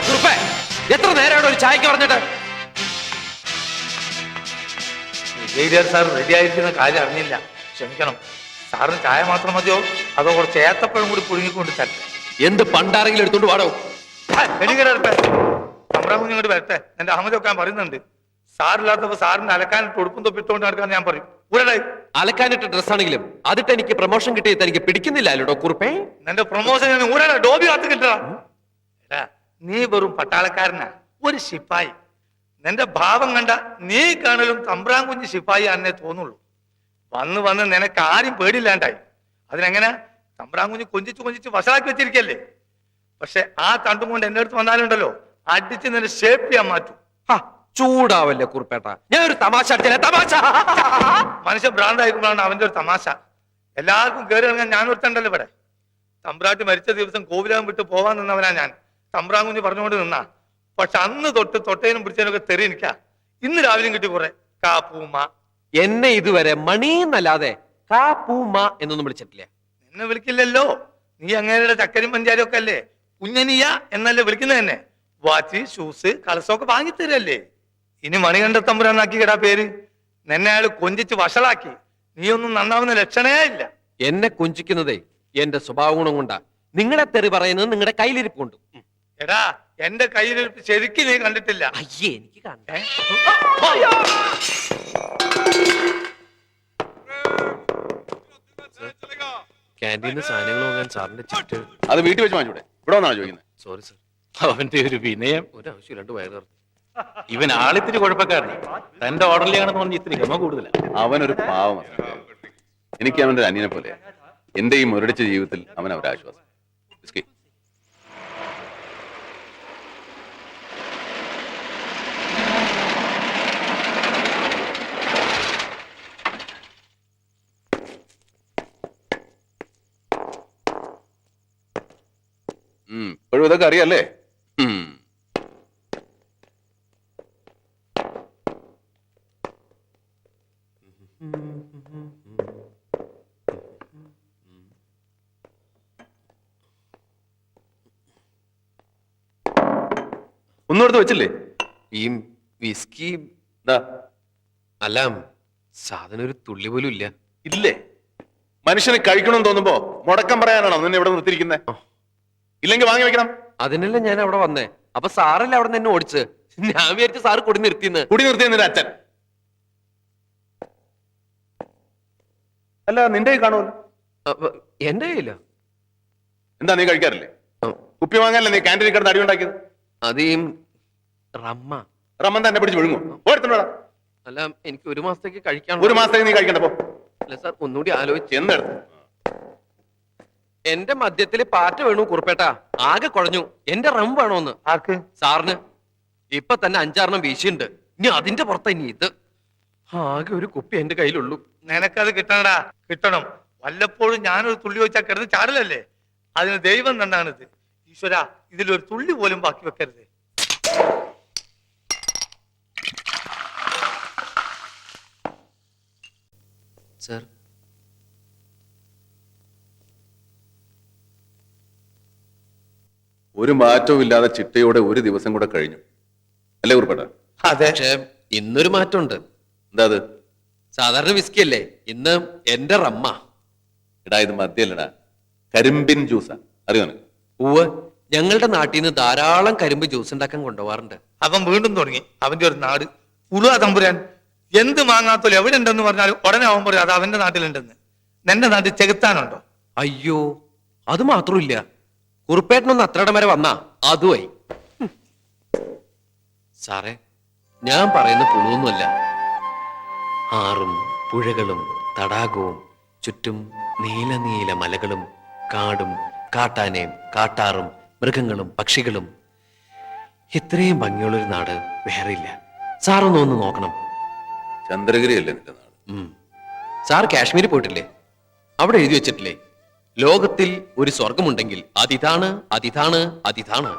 കുറുപ്പേ, എത്ര നേരമാണ് ഒരു ചായക്ക് പറഞ്ഞിട്ട്? ബ്രിഗേഡിയർ സാർ റെഡി ആയിരിക്കുന്ന കാര്യം അറിഞ്ഞില്ല, ക്ഷമിക്കണം. സാറിന് ചായ മാത്രം മതിയോ അതോ കുറച്ച് ഏത്തപ്പഴം കൂടി പുഴുങ്ങിക്കൊണ്ട് തരട്ടെ? എന്ത് പണ്ടാരെങ്കിലും എടുത്തോണ്ട് പാടോ? എനിക്കട്ടെ തമ്പ്രാൻ കുഞ്ഞിങ്ങോട്ട് വരട്ടെ. എന്റെ അഹമ്മദൊക്കെ ഞാൻ പറയുന്നുണ്ട്. സാറില്ലാത്തപ്പോ സാറിന് അലക്കാനിട്ട് ഉടുപ്പും തൊപ്പിട്ടുകൊണ്ട് നടക്കാൻ ഞാൻ പറയും. ഊരടായി അലക്കാനിട്ട ഡ്രസ്സാണെങ്കിലും അതിട്ട് എനിക്ക് പ്രൊമോഷൻ കിട്ടിയത് എനിക്ക് പിടിക്കുന്നില്ലല്ലോ കുറുപ്പേ. നിന്റെ പ്രൊമോഷൻ ഞാൻ ഊരടാ ഡോബി കാത്ത് കിട്ടടാ. നീ വെറും പട്ടാളക്കാരനാ, ഒരു ശിപ്പായി. നിന്റെ ഭാവം കണ്ട നീ കാണലും തമ്പ്രാൻ കുഞ്ഞ് ശിപ്പായി ആണെന്നേ തോന്നുള്ളൂ. വന്ന് വന്ന് നിനക്ക് ആരും പേടിയില്ലാണ്ടായി. അതിനെങ്ങനെ? തമ്പ്രാൻ കുഞ്ഞ് കൊഞ്ചിച്ച് വഷളാക്കി വെച്ചിരിക്കല്ലേ. പക്ഷെ ആ തണ്ടും കൊണ്ട് എന്റെ അടുത്ത് വന്നാലുണ്ടല്ലോ, അടിച്ച് നിന്നെ ഷേപ്പ് ചെയ്യാൻ മാറ്റും. ചൂടാവല്ലേ കുറുപ്പേട്ട, ഞാൻ ഒരു തമാശ തമാശ. മനുഷ്യൻ ഭ്രാന്തായിരിക്കുമ്പോഴാണ് അവന്റെ ഒരു തമാശ. എല്ലാവർക്കും കയറി ഇറങ്ങാൻ ഞാൻ ഒരുത്തണ്ടല്ലോ ഇവിടെ. തമ്പ്രാട്ടി മരിച്ച ദിവസം കോവിലകം വിട്ട് പോവാൻ നിന്നവനാ ഞാൻ. തമ്പ്രാൻ കുഞ്ഞ് പറഞ്ഞുകൊണ്ട് നിന്നാ. പക്ഷെ അന്ന് തൊട്ട് തൊട്ടേനും പിടിച്ചതിനൊക്കെ തെറി എനിക്കാ. ഇന്ന് രാവിലെയും കിട്ടി കുറെ കാപ്പൂമ്മ. എന്നെ ഇതുവരെ മണീന്നല്ലാതെ കാപ്പൂമ്മ എന്നൊന്നും വിളിച്ചിട്ടില്ല. എന്നെ വിളിക്കില്ലല്ലോ. നീ അങ്ങേരുടെ ചക്കരും പഞ്ചാരും ഒക്കെ അല്ലേ. കുഞ്ഞനിയ എന്നല്ലേ വിളിക്കുന്നത് തന്നെ. വാച്ച്, ഷൂസ്, കളസമൊക്കെ വാങ്ങിത്തരല്ലേ. ഇനി മണികണ്ഠ തമ്പുരാനാക്കി കേടാ പേര്. നിന്നെ അയാൾ കൊഞ്ചിച്ച് വഷളാക്കി. നീ ഒന്നും നന്നാവുന്ന ലക്ഷണേ ഇല്ല. എന്നെ കൊഞ്ചിക്കുന്നതേ എന്റെ സ്വഭാവ ഗുണം കൊണ്ടാ. നിങ്ങളെ തെറി പറയുന്നത് നിങ്ങളുടെ കയ്യിലിരിപ്പ് കൊണ്ട്. എടാ, എന്റെ കയ്യിലിരിപ്പ് ശരിക്കും നീ കണ്ടിട്ടില്ല. അയ്യേ, എനിക്ക് കണ്ടേ. ക്യാൻറ്റീനിൽ സാധനങ്ങൾ വാങ്ങാൻ സാറിന്റെ ചിറ്റ്. അത് വീട്ടിൽ വെച്ച് വാങ്ങിച്ചൂടെ? ഇവിടെ വന്നാണ് ചോദിക്കുന്നത്. Sorry sir. അവന്റെ ഒരു വിനയം. ഒരാവശ്യം രണ്ട് വയറ്. ഇവൻ ആളിത്തിരി കുഴപ്പക്കാരനെ. തന്റെ ഓർഡറിലാണെന്ന് പറഞ്ഞ് ഇത്തിരി ഗമ കൂടുതലാണ്. അവനൊരു പാവമാണ്. എനിക്ക് അവന്റെ ഒരു അനിയനെ പോലെ. എന്റെ ഈ മുരടിച്ച ജീവിതത്തിൽ അവൻ ഒരാശ്വാസം. ഇപ്പോഴും ഇതൊക്കെ അറിയാല്ലേ? ഒന്നും എടുത്ത് വെച്ചില്ലേ? ഈ വിസ്കി അല്ല, സാധനം ഒരു തുള്ളി പോലും ഇല്ല. ഇല്ലേ? മനുഷ്യന് കഴിക്കണമെന്ന് തോന്നുമ്പോ മുടക്കം പറയാനാണോ നിന്നെ ഇവിടെ നിർത്തിയിരിക്കുന്നത്? ഇല്ലെങ്കിൽ വാങ്ങി വെക്കണം. അതിനല്ല ഞാൻ അവിടെ വന്നേ. അപ്പൊ സാറല്ലേ അവിടെ നിന്ന് ഓടിച്ച്. ഞാൻ വിചാരിച്ചു സാറ് കുടി നിർത്തിന്ന്. കുടി നിർത്തിയെന്നില്ല അച്ഛൻ. അല്ല, നിന്റെ കാണുമല്ലോ. എന്റെ കയ്യില്ല. എന്താ, നീ കഴിക്കാറില്ലേ? കുപ്പി വാങ്ങാനല്ലേ നീ ക്യാൻറ്റീനിൽ കിടന്ന് അടി ഉണ്ടാക്കിയത്? അത് റമ്മൻ തന്നെ പിടിച്ച് വിഴുങ്ങും. ഓടുത്തുണ്ടോടാ. അല്ല, എനിക്ക് ഒരു മാസത്തേക്ക് കഴിക്കാൻ. ഒരു മാസത്തേക്ക് നീ കഴിക്കണ്ടപ്പോ. അല്ല സാർ, ഒന്നുകൂടി ആലോചിച്ച്. എന്നെടുത്ത് എന്റെ മദ്യത്തില് പാറ്റ വീണു കുറുപ്പേട്ടാ. ആകെ കുഴഞ്ഞു. എന്റെ റം വേണോന്ന്. ആർക്ക്? സാറിന്. ഇപ്പൊ തന്നെ 5-6 വീശിയുണ്ട്. ഇനി അതിന്റെ പുറത്ത് ഇനി ഇത്. ആകെ ഒരു കുപ്പി എന്റെ കയ്യിലുള്ളൂ. നിനക്കത് കിട്ടണടാ, കിട്ടണം. വല്ലപ്പോഴും ഞാനൊരു തുള്ളി വെച്ചാൽ കിടന്ന് ചാടലല്ലേ. അതിന് ദൈവം തന്നാണിത്. ഈശ്വര, ഇതിലൊരു തുള്ളി പോലും ബാക്കി വെക്കരുത്. സർ, ഒരു മാറ്റവും ഇല്ലാതെ ചിട്ടയോടെ ഒരു ദിവസം കൂടെ കഴിഞ്ഞു അല്ലേ കുറിപ്പേട്ട? അതെ. പക്ഷെ ഇന്നൊരു മാറ്റമുണ്ട്. എന്താ അത്? സാധാരണ വിസ്കി അല്ലേ, ഇന്ന് എന്റെ റമ്മ. എടാ, ഇത് മദ്യല്ലടാ, കരിമ്പിൻ ജ്യൂസാ. അറിയോ? പൂവ്, ഞങ്ങളുടെ നാട്ടിൽ നിന്ന് ധാരാളം കരിമ്പ് ജ്യൂസ് ഉണ്ടാക്കാൻ കൊണ്ടുപോകാറുണ്ട്. അവൻ വീണ്ടും തുടങ്ങി അവന്റെ ഒരു നാട്. പുളുവ തമ്പുരാൻ. എന്ത് മാങ്ങാത്തോലും എവിടെ ഉണ്ടെന്ന് പറഞ്ഞാലും ഉടനെ അവൻ പറയും അത് അവന്റെ നാട്ടിലുണ്ടെന്ന്. നിന്റെ നാട്ടിൽ ചെകുത്താനുണ്ടോ? അയ്യോ, അത് മാത്രമില്ല. കുറുപ്പേട്ടനൊന്ന് അത്രയുടെ വരെ വന്നാ അതുമായി. സാറേ, ഞാൻ പറയുന്ന പുളുവൊന്നുമല്ല. ആറും പുഴകളും തടാകവും ചുറ്റും നീല നീല മലകളും കാടും കാട്ടാനയും കാട്ടാറും മൃഗങ്ങളും പക്ഷികളും. ഇത്രയും ഭംഗിയുള്ളൊരു നാട് വേറെയില്ല. സാറൊന്ന് നോക്കണം. ചന്ദ്രഗിരി അല്ലേ നിന്റെ നാട്? സാർ കാശ്മീരിൽ പോയിട്ടില്ലേ? അവിടെ എഴുതി വെച്ചിട്ടില്ലേ, ലോകത്തിൽ ഒരു സ്വർഗമുണ്ടെങ്കിൽ അതിതാണ് അതിതാണ് അതിതാണ്.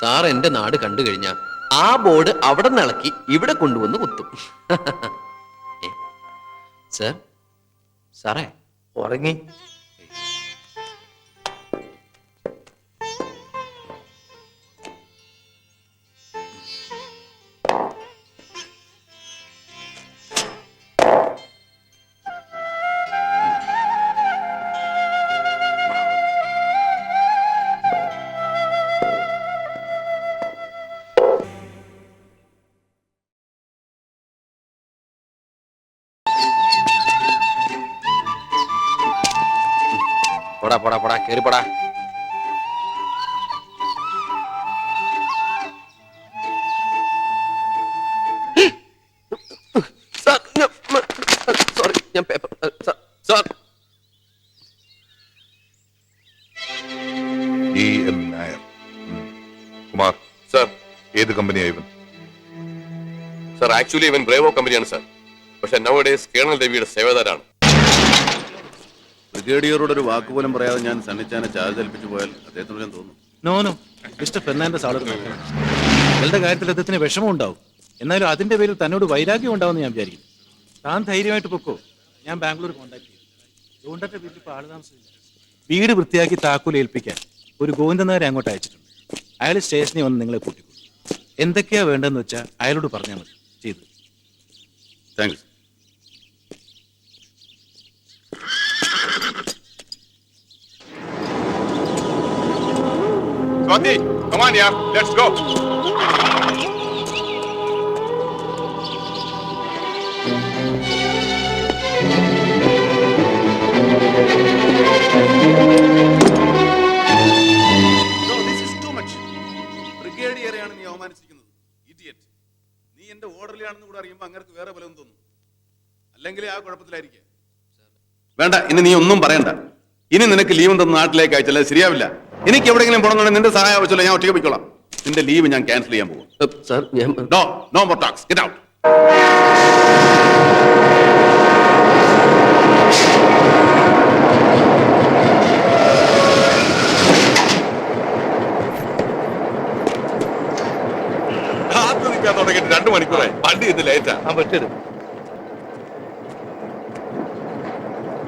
സാർ എന്റെ നാട് കണ്ടു കഴിഞ്ഞാൽ ആ ബോർഡ് അവിടെ നിന്ന് ഇളക്കി ഇവിടെ കൊണ്ടുവന്ന് കുത്തും. സർ, സാറേ ഉറങ്ങി. പോടാ പോടാ പോടാ കേറി പോടാ. സോറി, ഞാൻ paper sir. EN Nair. Kumar sir, ഏത് കമ്പനിയാ ഇവൻ? സർ ആക്ച്വലി ഇവൻ ബ്രേവോ കമ്പനിയാണ് സർ. പക്ഷെ നവഡേസ് കേണൽ രവിയുടെ സേവകരാണ്. ബ്രിഗേഡിയറോട് ഒരു വാക്കുപോലും പറയാതെ ഞാൻ സണ്ണിച്ചാനെ ചാർജ് ഏൽപ്പിച്ചു പോയാൽ അദ്ദേഹത്തിനോട് ഞാൻ തോന്നുന്നു. നോനോ മിസ്റ്റർ ഫെർണാണ്ടസ് ആളുകൾ നിങ്ങളുടെ കാര്യത്തിൽ അദ്ദേഹത്തിന് വിഷമം ഉണ്ടാവും. എന്നാലും അതിന്റെ പേരിൽ തന്നോട് വൈരാഗ്യം ഉണ്ടാവുമെന്ന് ഞാൻ വിചാരിക്കുന്നു. താൻ ധൈര്യമായിട്ട് പൊക്കോ. ഞാൻ ബാംഗ്ലൂർ കോൺടാക്ട് ചെയ്യും. ഗോവിന്ദന്റെ വീട്ടിൽ ഇപ്പോൾ ആള് താമസമില്ല. വീട് വൃത്തിയാക്കി താക്കോൽ ഏൽപ്പിക്കാൻ ഒരു ഗോവിന്ദനാരെ അങ്ങോട്ട് അയച്ചിട്ടുണ്ട്. അയാൾ സ്റ്റേഷനിൽ വന്ന് നിങ്ങളെ കൂട്ടിക്കൊള്ളു. എന്തൊക്കെയാ വേണ്ടതെന്ന് വെച്ചാൽ അയാളോട് പറഞ്ഞാൽ മതി. ചെയ്തു. Thanks. Swathi, come on, yeah, let's go. No, this is too much. ബ്രിഗേഡിയറെയാണ് നീ അവമാനിച്ചിരിക്കുന്നത്. ഇഡിയറ്റ്. നീ എന്റെ ഓർഡറിലാണെന്ന് കൂടെ അറിയുമ്പോൾ അങ്ങർക്ക് വേറെ ബലം തോന്നും. അല്ലെങ്കിൽ ആ കുഴപ്പത്തിലായിരിക്കും. വേണ്ട, ഇനി നീ ഒന്നും പറയണ്ട. ഇനി നിനക്ക് ലീവ് തന്ന നാട്ടിലേക്ക് അയച്ചല്ല ശരിയാവില്ല. എനിക്ക് എവിടെയെങ്കിലും പോകണമെന്നുണ്ടെങ്കിൽ നിന്റെ സഹായം ആവശ്യമില്ല. ഞാൻ ഒറ്റയ്ക്ക് പോയിക്കോളാം. നിന്റെ ലീവ് ഞാൻ ക്യാൻസൽ ചെയ്യാൻ പോകും. സാർ ഞാൻ no more talks. Get out. കാത്തു നിൽക്കാൻ തുടങ്ങിയിട്ട് 2 മണിക്കൂറായി. വണ്ടി ഇന്ന് ലേറ്റാ. ആ പറ്റരുത്.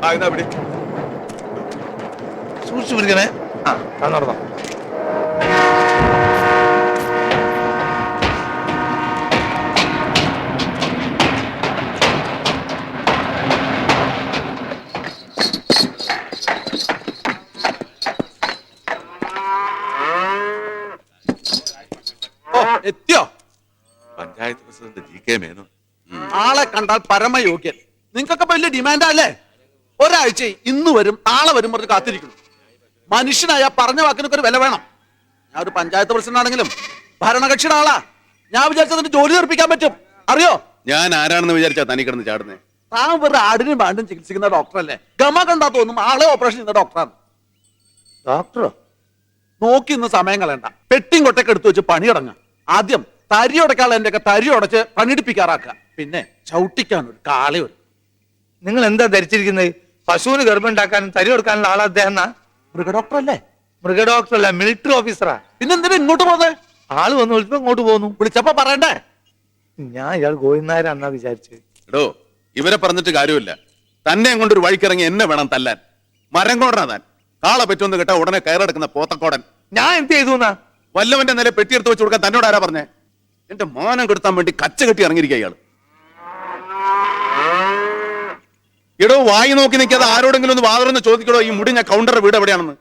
ആ എന്നാ പിടി. സൂക്ഷിച്ചു പിടിക്കണേ. ആ നടന്നോ. എത്തിയോ? Panchayat president GK Menon. ആളെ കണ്ടാൽ പരമയോഗ്യൻ. നിങ്ങൾക്കൊക്കെ വലിയ ഡിമാൻഡാ അല്ലേ? ഒരാഴ്ച ഇന്ന് വരും നാളെ വരും പറഞ്ഞ് കാത്തിരിക്കുന്നു. മനുഷ്യനായ പറഞ്ഞ വാക്കിനൊക്കെ ഒരു വില വേണം. ഞാൻ ഒരു പഞ്ചായത്ത് പ്രസിഡന്റ് ആണെങ്കിലും ഭരണകക്ഷിയുടെ ആളാ. ഞാൻ വിചാരിച്ചതിന് ജോലി തീർപ്പിക്കാൻ പറ്റും. അറിയോ? ഞാൻ ആരാണെന്ന് വിചാരിച്ചാ തനി കിടന്ന് ചാടുന്നേ? താൻ വെറുതെ ആടിനും പാണ്ടും ചികിത്സിക്കുന്ന ഡോക്ടറല്ലേ? ഗമ കണ്ടാ തോന്നും ആളെ ഓപ്പറേഷൻ ചെയ്യുന്ന ഡോക്ടറാണ്. ഡോക്ടറോ? നോക്കി ഇന്ന് സമയം കളയണ്ട. പെട്ടിയും കൊട്ടൊക്കെ എടുത്തു വെച്ച് പണി തുടങ്ങാം. ആദ്യം തരി ഉടക്കാനുള്ള എന്റെ ഒക്കെ തരി ഉടച്ച് പണിയെടുപ്പിക്കാറാക്കുക. പിന്നെ ചവിട്ടിക്കാൻ ഒരു കാളയൊരു. നിങ്ങൾ എന്താ ധരിച്ചിരിക്കുന്നത്? പശുവിന് ഗർഭം ഉണ്ടാക്കാനും തരി കൊടുക്കാനുള്ള ആളാ അദ്ദേഹം എന്നാ? മൃഗ ഡോക്ടർ അല്ലേ? മൃഗ ഡോക്ടർ അല്ല, മിലിറ്ററി ഓഫീസറാ. പിന്നെ എന്തിനാ ഇങ്ങോട്ട് പോന്നെ? ആള് വന്ന് വിളിച്ചപ്പോ ഇങ്ങോട്ട് പോന്നു. വിളിച്ചപ്പോ പറയണ്ടേ? ഞാൻ ഇയാൾ ഗോവിന്ദനായരാന്നാ വിചാരിച്ചത്. എടോ, ഇവരെ പറഞ്ഞിട്ട് കാര്യമില്ല. തന്നെ കൊണ്ടൊരു വഴിക്കിറങ്ങി എന്നെ വേണം തല്ലാൻ. മരം കോടനാ താൻ. കാളെ പറ്റുമെന്ന് കേട്ടാ ഉടനെ കയറെടുക്കുന്ന പോത്തക്കോടൻ. ഞാൻ എന്ത് ചെയ്തു എന്നാ? വല്ലവന്റെ നില പെട്ടിയെടുത്ത് വെച്ച് കൊടുക്കാൻ തന്നോട് ആരാ പറഞ്ഞേ? എന്റെ മാനം കെടുത്താൻ വേണ്ടി കച്ച കെട്ടി ഇറങ്ങിയിരിക്കുക ഇയാള്. എടോ, വായി നോക്കി നിൽക്കാതെ ആരോടെങ്കിലും ഒന്ന് വാതറന്ന് ചോദിക്കടോ, ഈ മുടിഞ്ഞ കൗണ്ടറുടെ വീട് എവിടെയാണെന്ന്.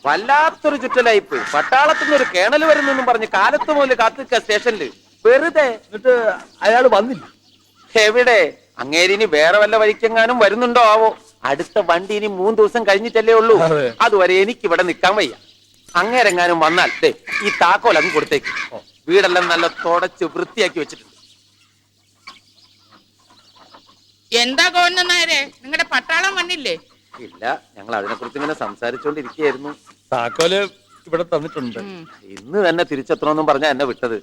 വല്ലാത്തൊരു ചുറ്റലായിപ്പോയി. പട്ടാളത്തിൽ നിന്ന് ഒരു കേണൽ വരുന്നെന്നും പറഞ്ഞ് കാലത്ത് മുതൽ കാത്തിക്ക സ്റ്റേഷനില് വെറുതെ. എന്നിട്ട് അയാൾ വന്നില്ല. എവിടെ? അങ്ങേരിനി വേറെ വല്ല വഴിക്കെങ്ങാനും വരുന്നുണ്ടോ ആവോ? അടുത്ത വണ്ടി ഇനി 3 ദിവസം കഴിഞ്ഞിട്ടല്ലേ ഉള്ളൂ. അതുവരെ എനിക്ക് ഇവിടെ നിൽക്കാൻ വയ്യ. അങ്ങേരെങ്ങാനും വന്നാൽ ദേ ഈ താക്കോൽ അങ്ങ് കൊടുത്തേക്ക്. വീടെല്ലാം നല്ല തുടച്ച് വൃത്തിയാക്കി വെച്ചിട്ടുണ്ട്. എന്താ ഗോവിന്ദനായരെ, നിങ്ങളുടെ പട്ടാളം വന്നില്ലേ? ഇല്ല, ഞങ്ങൾ അതിനെക്കുറിച്ച് ഇങ്ങനെ സംസാരിച്ചുകൊണ്ടിരിക്കുകയായിരുന്നു. താക്കോല് ഇവിടെ തന്നിട്ടുണ്ട്. ഇന്ന് തന്നെ തിരിച്ചെത്തണമെന്നും പറഞ്ഞാ എന്നെ വിട്ടത്.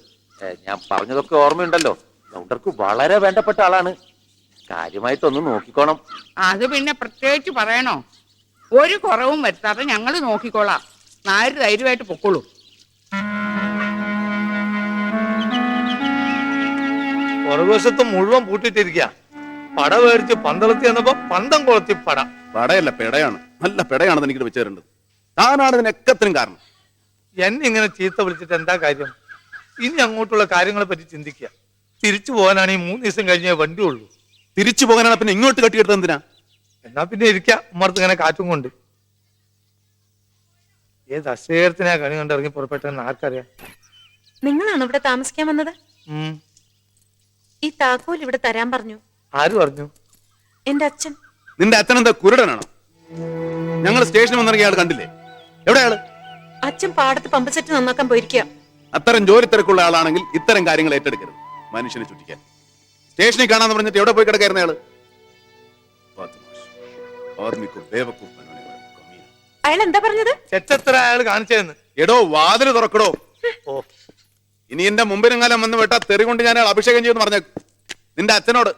ഞാൻ പറഞ്ഞതൊക്കെ ഓർമ്മയുണ്ടല്ലോ. ഗൗണ്ടർക്ക് വളരെ വേണ്ടപ്പെട്ട ആളാണ്. കാര്യമായിട്ടൊന്ന് നോക്കിക്കോണം. അത് പിന്നെ പ്രത്യേകിച്ച് പറയണോ? ഒരു കുറവും വരുത്താതെ ഞങ്ങൾ നോക്കിക്കോളാം. നായർ ധൈര്യമായിട്ട് പൊക്കോളൂ. പുറകുവശത്ത് മുഴുവൻ പൂട്ടിട്ടിരിക്കുക. പട മേടിച്ച് പന്തളത്തി വന്നപ്പോ പന്തം കൊളത്തി പട. പടയല്ല, പെടയാണ്. നല്ല പെടയാണെന്ന് എനിക്ക് വെച്ച് തരേണ്ടത്. താനാണ് ഇതിനൊക്കത്തിനും കാരണം. എന്നെ ഇങ്ങനെ ചീത്ത വിളിച്ചിട്ട് എന്താ കാര്യം? ഇനി അങ്ങോട്ടുള്ള കാര്യങ്ങളെ പറ്റി ചിന്തിക്കുക. തിരിച്ചു പോകാനാണെങ്കിൽ 3 ദിവസം കഴിഞ്ഞേ വണ്ടി ഉള്ളൂ. തിരിച്ചു പോകാനാണ് പിന്നെ ഇങ്ങോട്ട് കെട്ടിയെടുത്തത് എന്തിനാ? എന്നാ പിന്നെ ഇരിക്കാം ഉമ്മർത്ത് ഇങ്ങനെ കാറ്റും കൊണ്ട്. ഏത് അശ്വേരത്തിനാ കണി കണ്ട് ഇറങ്ങി പുറപ്പെട്ടെന്ന് ആർക്കറിയാം. നിങ്ങളാണ് ഇവിടെ താമസിക്കാൻ വന്നത്? ഉം. ഈ താക്കോൽ ഇവിടെ തരാൻ പറഞ്ഞു. ആര് പറഞ്ഞു? എന്റെ അച്ഛൻ. നിന്റെ അച്ഛനെന്താ കുരുടനാണോ? ഞങ്ങൾ സ്റ്റേഷനിൽ വന്നിറങ്ങിയ ആൾ കണ്ടില്ലേ? എവിടെയാള്? അച്ഛൻ പാടത്ത് പമ്പ് സെറ്റ് നന്നാക്കാൻ പോയിരിക്കുക. അത്തരം ജോലി തിരക്കുള്ള ആളാണെങ്കിൽ ഇത്തരം കാര്യങ്ങൾ ഏറ്റെടുക്കരുത്. മനുഷ്യനെ ചുറ്റിക്കാൻ സ്റ്റേഷനിൽ കാണാന്ന് പറഞ്ഞിട്ട് എവിടെ പോയി കിടക്കായിരുന്ന ആള്? അയാൾ എന്താ പറഞ്ഞത്? ചെച്ചത്ര അയാൾ കാണിച്ചതെന്ന്. എടോ വാതില് തുറക്കടോ. ഓ, ഇനി എന്റെ മുമ്പിനെങ്ങാലും വന്ന് വിട്ടാ തെറി കൊണ്ട് ഞാൻ അയാൾ അഭിഷേകം ചെയ്യുമെന്ന് പറഞ്ഞേക്കും. നിന്റെ അച്ഛനോട്